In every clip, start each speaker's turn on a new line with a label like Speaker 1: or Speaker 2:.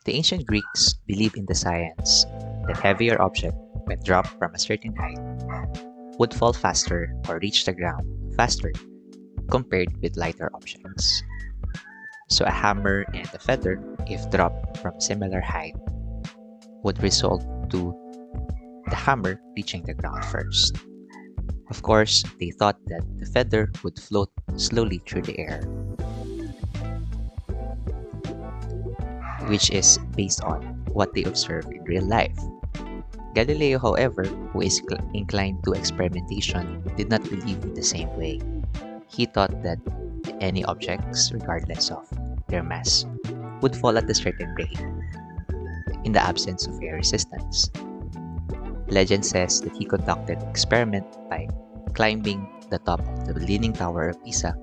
Speaker 1: The ancient Greeks believed in the science that heavier objects, when dropped from a certain height, would fall faster or reach the ground faster compared with lighter objects. So a hammer and a feather, if dropped from similar height, would result to the hammer reaching the ground first. Of course, they thought that the feather would float slowly through the air, which is based on what they observed in real life. Galileo, however, who is inclined to experimentation, did not believe in the same way. He thought that any objects, regardless of their mass, would fall at a certain rate in the absence of air resistance. Legend says that he conducted an experiment by climbing the top of the Leaning Tower of Pisa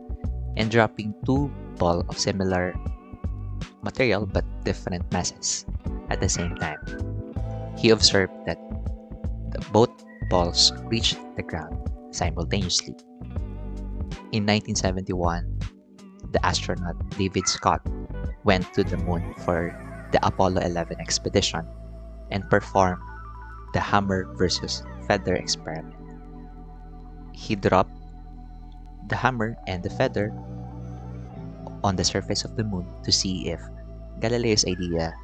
Speaker 1: and dropping two balls of similar material but different masses at the same time. He observed that both balls reached the ground simultaneously. In 1971, the astronaut David Scott went to the moon for the Apollo 11 expedition and performed the hammer versus feather experiment. He dropped the hammer and the feather on the surface of the moon to see if Galileo's idea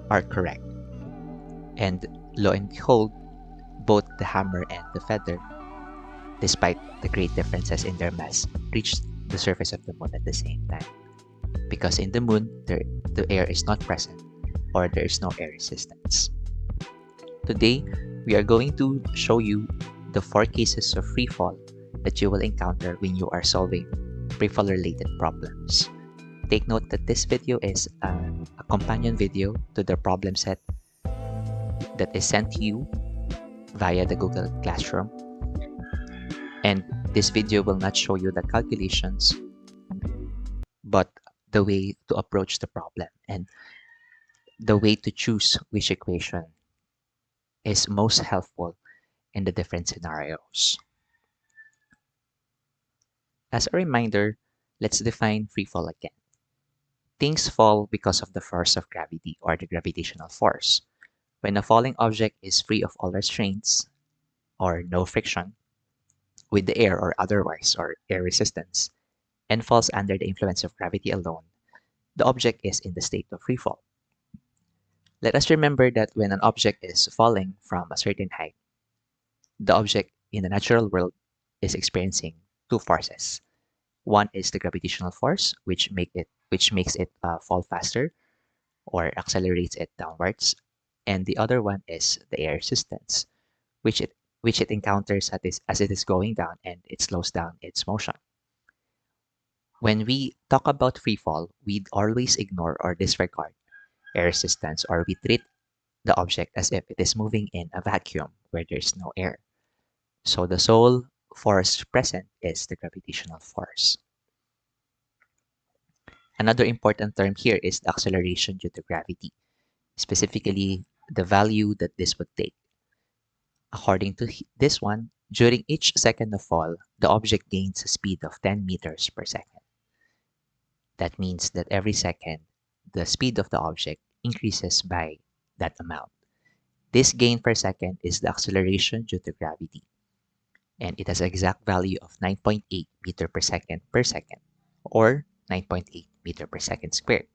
Speaker 1: are correct. And lo and behold, both the hammer and the feather, despite the great differences in their mass, reached the surface of the moon at the same time. Because in the moon, the air is not present or there is no air resistance. Today, we are going to show you the 4 cases of free fall that you will encounter when you are solving free fall related problems. Take note that this video is a companion video to the problem set that is sent to you via the Google Classroom. And this video will not show you the calculations, but the way to approach the problem and the way to choose which equation is most helpful in the different scenarios. As a reminder, let's define free fall again. Things fall because of the force of gravity or the gravitational force. When a falling object is free of all restraints or no friction with the air or otherwise or air resistance and falls under the influence of gravity alone, the object is in the state of free fall. Let us remember that when an object is falling from a certain height, the object in the natural world is experiencing 2 forces. One is the gravitational force, which makes it fall faster or accelerates it downwards, and the other one is the air resistance, which it encounters as it is going down and it slows down its motion. When we talk about free fall, we always ignore or disregard air resistance, or we treat the object as if it is moving in a vacuum where there is no air. So the sole force present is the gravitational force. Another important term here is the acceleration due to gravity, specifically the value that this would take. According to this one, during each second of fall, the object gains a speed of 10 meters per second. That means that every second, the speed of the object increases by that amount. This gain per second is the acceleration due to gravity, and it has an exact value of 9.8 meter per second, or 9.8 meter per second squared.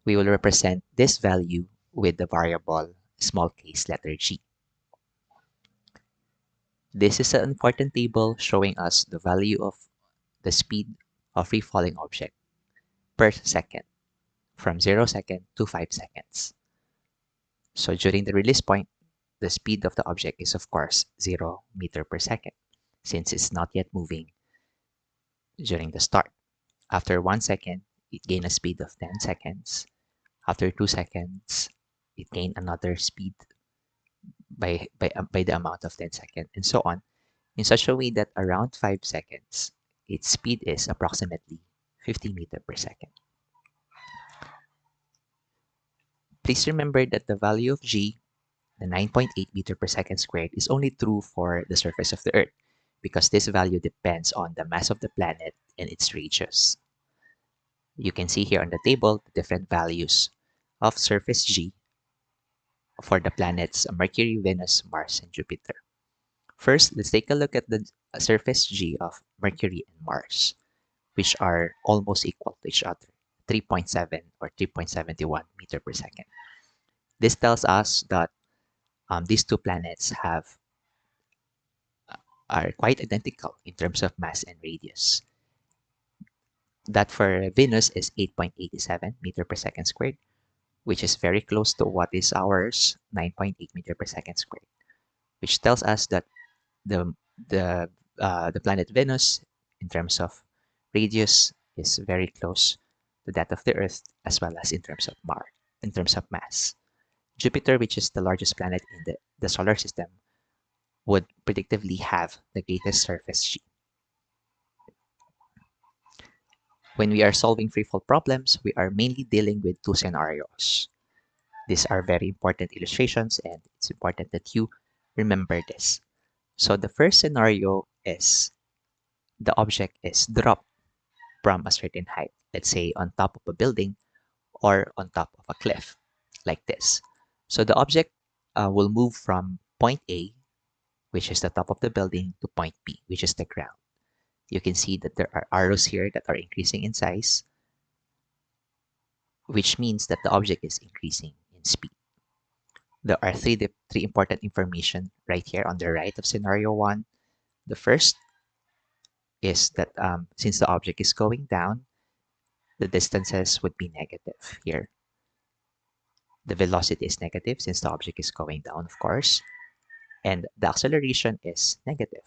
Speaker 1: We will represent this value with the variable small case letter g. This is an important table showing us the value of the speed of free falling object per second from 0 second to 5 seconds. So during the release point, the speed of the object is of course 0 meter per second since it's not yet moving during the start. After 1 second, it gained a speed of 10 seconds. After 2 seconds, it gained another speed by the amount of 10 seconds, and so on, in such a way that around 5 seconds, its speed is approximately 50 meters per second. Please remember that the value of g, the 9.8 meter per second squared, is only true for the surface of the Earth because this value depends on the mass of the planet and its radius. You can see here on the table the different values of surface G for the planets Mercury, Venus, Mars, and Jupiter. First, let's take a look at the surface G of Mercury and Mars, which are almost equal to each other, 3.7 or 3.71 meter per second. This tells us that these two planets are quite identical in terms of mass and radius. That for Venus is 8.87 meter per second squared, which is very close to what is ours, 9.8 meter per second squared, which tells us that the the the planet Venus, in terms of radius, is very close to that of the Earth, as well as in terms of Mars, in terms of mass. Jupiter, which is the largest planet in the solar system, would predictively have the greatest surface G. When we are solving free-fall problems, we are mainly dealing with two scenarios. These are very important illustrations, and it's important that you remember this. So the first scenario is the object is dropped from a certain height, let's say on top of a building or on top of a cliff, like this. So the object will move from point A, which is the top of the building, to point B, which is the ground. You can see that there are arrows here that are increasing in size, which means that the object is increasing in speed. There are three important information right here on the right of scenario one. The first is that since the object is going down, the distances would be negative here. The velocity is negative since the object is going down, of course, and the acceleration is negative.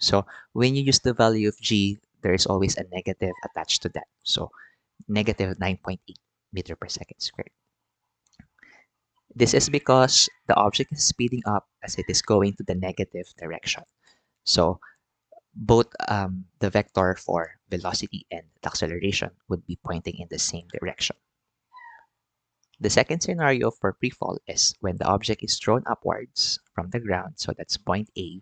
Speaker 1: So when you use the value of g, there is always a negative attached to that. So negative 9.8 meter per second squared. This is because the object is speeding up as it is going to the negative direction. So both the vector for velocity and the acceleration would be pointing in the same direction. The second scenario for freefall is when the object is thrown upwards from the ground, so that's point A,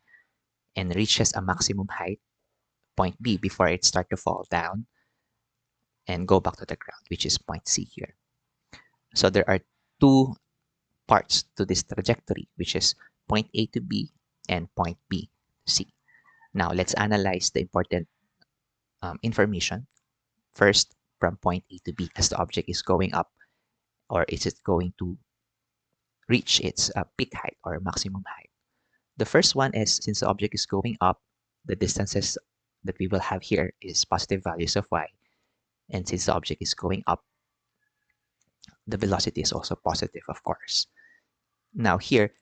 Speaker 1: and reaches a maximum height, point B, before it starts to fall down and go back to the ground, which is point C here. So there are two parts to this trajectory, which is point A to B and point B to C. Now let's analyze the important information. First, from point A to B, as the object is going up, or is it going to reach its peak height or maximum height? The first one is, since the object is going up, the distances that we will have here is positive values of y. And since the object is going up, the velocity is also positive, of course. Now here,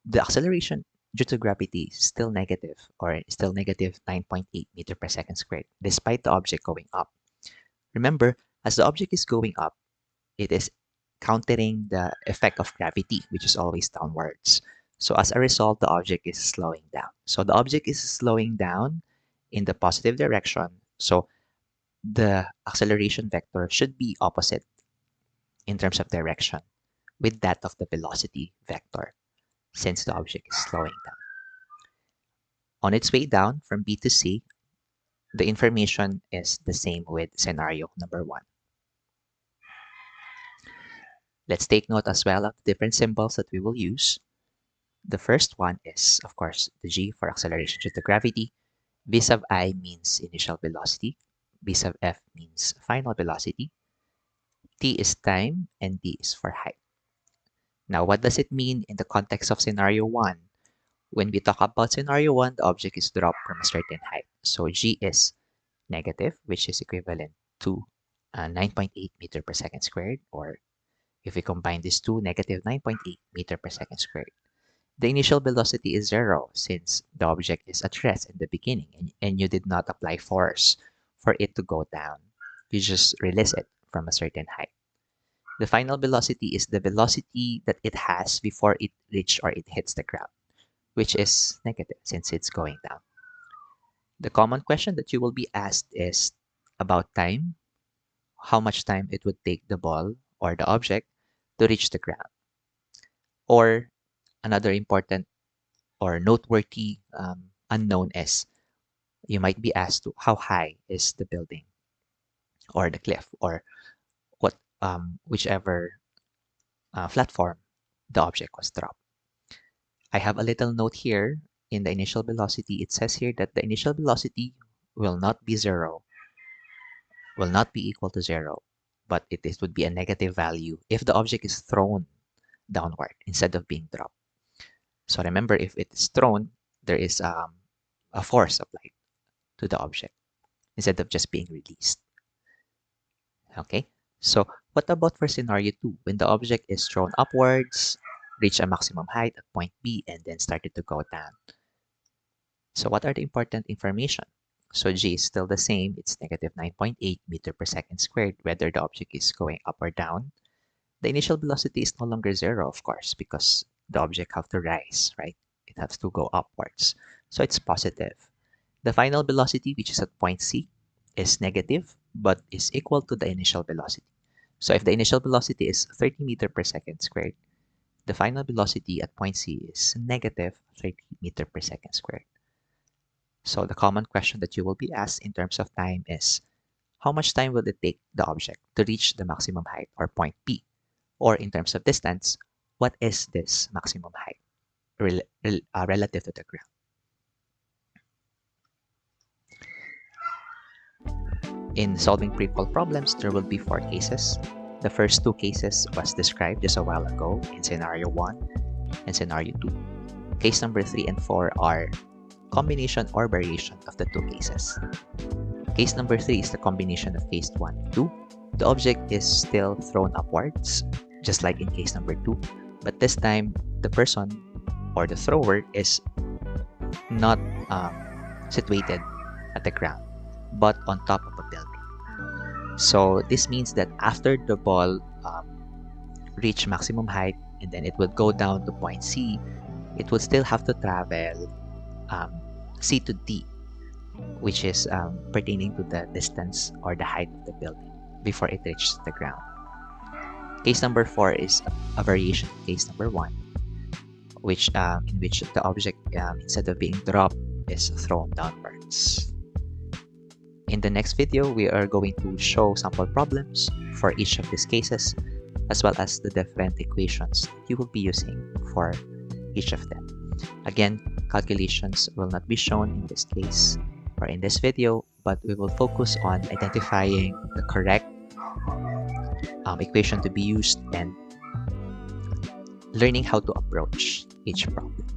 Speaker 1: the acceleration due to gravity is still negative, or still negative 9.8 meter per second squared, despite the object going up. Remember, as the object is going up, it is countering the effect of gravity, which is always downwards. So as a result, the object is slowing down. So the object is slowing down in the positive direction. So the acceleration vector should be opposite in terms of direction with that of the velocity vector, since the object is slowing down. On its way down from B to C, the information is the same with scenario number one. Let's take note as well of the different symbols that we will use. The first one is, of course, the g for acceleration due to gravity. V sub I means initial velocity. B sub f means final velocity. T is time, and D is for height. Now, what does it mean in the context of scenario 1? When we talk about scenario 1, the object is dropped from a certain height. So g is negative, which is equivalent to 9.8 meter per second squared, or if we combine these two, negative 9.8 meter per second squared. The initial velocity is zero since the object is at rest in the beginning, and you did not apply force for it to go down. You just release it from a certain height. The final velocity is the velocity that it has before it reaches or it hits the ground, which is negative since it's going down. The common question that you will be asked is about time, how much time it would take the ball or the object to reach the ground. Or another important or noteworthy unknown is, you might be asked to how high is the building or the cliff, or what whichever platform, the object was dropped. I have a little note here in the initial velocity. It says here that the initial velocity will not be zero, will not be equal to zero, but would be a negative value if the object is thrown downward instead of being dropped. So remember, if it is thrown, there is a force applied to the object instead of just being released. Okay, so what about for scenario 2, when the object is thrown upwards, reach a maximum height at point B, and then started to go down? So what are the important information? So G is still the same. It's negative 9.8 meter per second squared, whether the object is going up or down. The initial velocity is no longer zero, of course, because the object have to rise, right? It has to go upwards. So it's positive. The final velocity, which is at point C, is negative, but is equal to the initial velocity. So if the initial velocity is 30 meter per second squared, the final velocity at point C is negative 30 meter per second squared. So the common question that you will be asked in terms of time is, how much time will it take the object to reach the maximum height or point P? Or in terms of distance, what is this maximum height relative to the ground? In solving pre-qual problems, there will be 4 cases. The first 2 cases was described just a while ago in scenario 1 and scenario 2. Case number 3 and 4 are combination or variation of the 2 cases. Case number 3 is the combination of case 1 and 2. The object is still thrown upwards, just like in case number 2, but this time the person or the thrower is not situated at the ground, but on top of a building. So this means that after the ball reach maximum height and then it would go down to point C, it would still have to travel C to D, which is pertaining to the distance or the height of the building before it reaches the ground. Case number 4 is a variation of case number 1, which in which the object instead of being dropped is thrown downwards. In the next video, we are going to show sample problems for each of these cases, as well as the different equations you will be using for each of them. Again, calculations will not be shown in this case or in this video, but we will focus on identifying the correct equation to be used and learning how to approach each problem.